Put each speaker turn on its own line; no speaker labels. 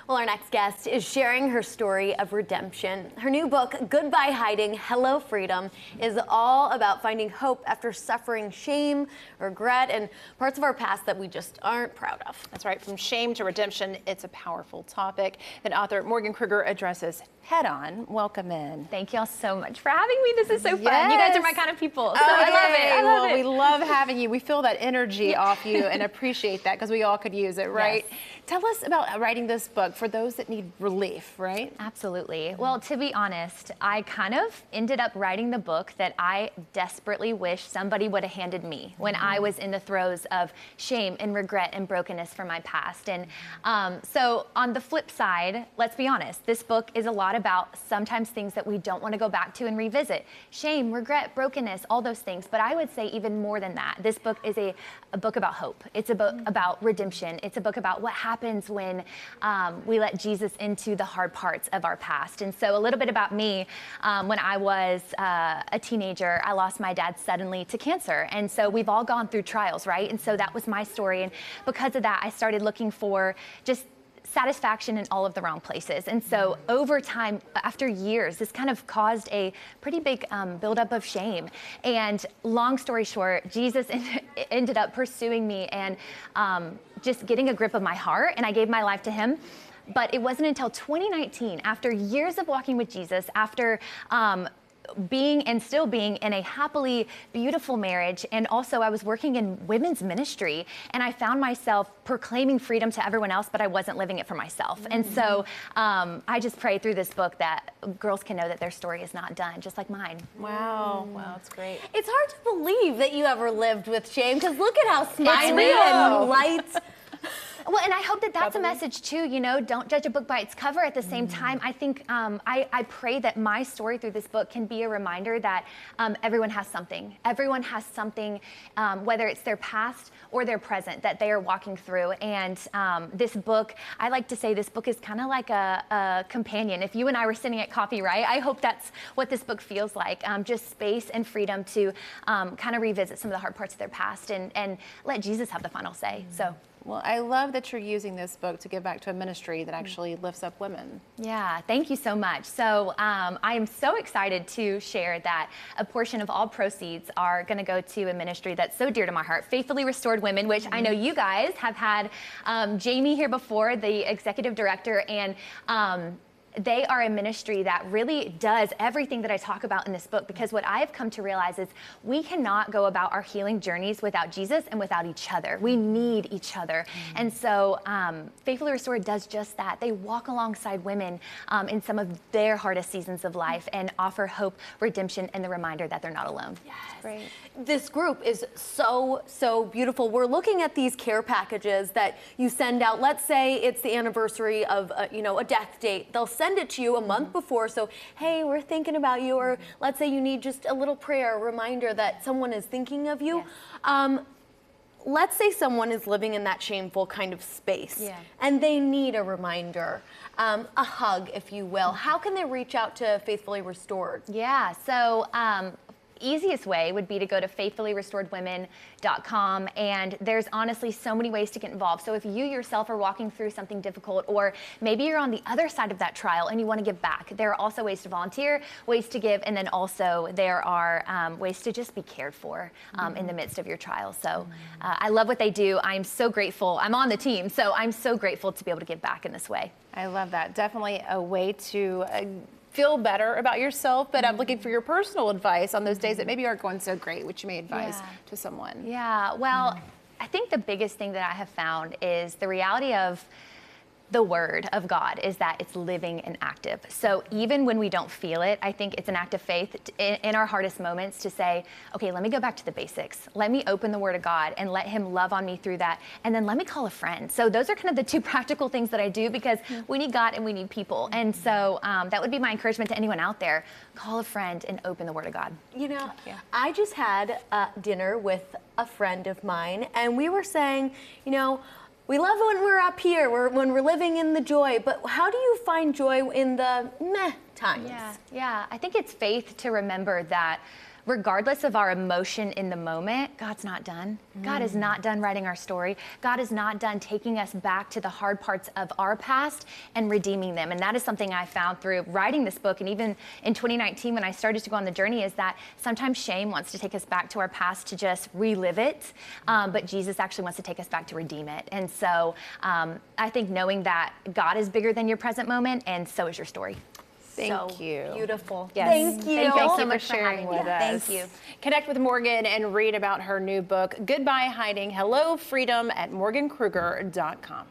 Well, our next guest is sharing her story of redemption. Her new book, Goodbye Hiding, Hello Freedom, is all about finding hope after suffering shame, regret, and parts of our past that we just aren't proud of.
That's right. From shame to redemption, it's a powerful topic that author Morgan Kruger addresses head on. Welcome in.
Thank y'all so much for having me. This is so fun. You guys are my kind of people. So I love it.
Well, we love having you. We feel that energy off you and appreciate that because we all could use it, right?
Yes.
Tell us about writing this book for those that need relief, right?
Absolutely. Well, to be honest, I kind of ended up writing the book that I desperately wish somebody would have handed me when I was in the throes of shame and regret and brokenness from my past. And so on the flip side, let's be honest, this book is a lot about sometimes things that we don't want to go back to and revisit. Shame, regret, brokenness, all those things. But I would say even more than that, this book is a book about hope. It's a book about redemption. It's a book about what happens when we let Jesus into the hard parts of our past. And so a little bit about me, when I was a teenager, I lost my dad suddenly to cancer. And so we've all gone through trials, right? And so that was my story. And because of that, I started looking for just satisfaction in all of the wrong places. And so over time, after years, this kind of caused a pretty big buildup of shame. And long story short, Jesus ended up pursuing me and just getting a grip of my heart, and I gave my life to him. But it wasn't until 2019, after years of walking with Jesus, after being and still being in a happily beautiful marriage, and also I was working in women's ministry, and I found myself proclaiming freedom to everyone else, but I wasn't living it for myself. And so I just pray through this book that girls can know that their story is not done, just like mine.
Wow, wow, that's great.
It's hard to believe that you ever lived with shame, because look at how smiley and light.
Well, and I hope that that's a message too, you know, don't judge a book by its cover. At the same time, I think, I pray that my story through this book can be a reminder that everyone has something. Everyone has something, whether it's their past or their present, that they are walking through. And this book, I like to say this book is kind of like a companion. If you and I were sitting at coffee, right? I hope that's what this book feels like. Just space and freedom to kind of revisit some of the hard parts of their past and let Jesus have the final say. So.
Well, I love that you're using this book to give back to a ministry that actually lifts up women.
Yeah, thank you so much. So I am so excited to share that a portion of all proceeds are going to go to a ministry that's so dear to my heart, Faithfully Restored Women, which I know you guys have had Jamie here before, the executive director, and they are a ministry that really does everything that I talk about in this book, because what I have come to realize is we cannot go about our healing journeys without Jesus and without each other. We need each other. And so Faithfully Restored does just that. They walk alongside women in some of their hardest seasons of life and offer hope, redemption, and the reminder that they're not alone.
Yes.
Great.
This group is so beautiful. We're looking at these care packages that you send out. Let's say it's the anniversary of a death date. They'll send it to you a month before. So, hey, we're thinking about you. Or let's say you need just a little prayer, a reminder that someone is thinking of you. Yes. Let's say someone is living in that shameful kind of space and they need a reminder, a hug, if you will. How can they reach out to Faithfully Restored?
Yeah, so easiest way would be to go to faithfullyrestoredwomen.com, and there's honestly so many ways to get involved. So if you yourself are walking through something difficult, or maybe you're on the other side of that trial and you want to give back, there are also ways to volunteer, ways to give, and then also there are ways to just be cared for in the midst of your trial. So I love what they do. I'm so grateful. I'm on the team, so I'm so grateful to be able to give back in this way.
I love that. Definitely a way to feel better about yourself, but I'm looking for your personal advice on those days that maybe aren't going so great, which you may advise to someone.
Yeah, well, I think the biggest thing that I have found is the reality of the word of God is that it's living and active. So even when we don't feel it, I think it's an act of faith in our hardest moments to say, okay, let me go back to the basics. Let me open the word of God and let him love on me through that. And then let me call a friend. So those are kind of the two practical things that I do, because we need God and we need people. And so that would be my encouragement to anyone out there. Call a friend and open the word of God.
You know, I just had dinner with a friend of mine, and we were saying, you know, we love when we're up here, when we're living in the joy, but how do you find joy in the meh times?
Yeah, I think it's faith to remember that regardless of our emotion in the moment, God's not done. God is not done writing our story. God is not done taking us back to the hard parts of our past and redeeming them. And that is something I found through writing this book. And even in 2019, when I started to go on the journey, is that sometimes shame wants to take us back to our past to just relive it. But Jesus actually wants to take us back to redeem it. And so I think knowing that God is bigger than your present moment, and so is your story.
Thank you.
Beautiful.
Yes.
Thank you.
Thank you so
so
much
much
for
for
sharing
having
with
me.
us.
Thank you.
Connect with Morgan and read about her new book, Goodbye Hiding, Hello Freedom, at morgankruger.com.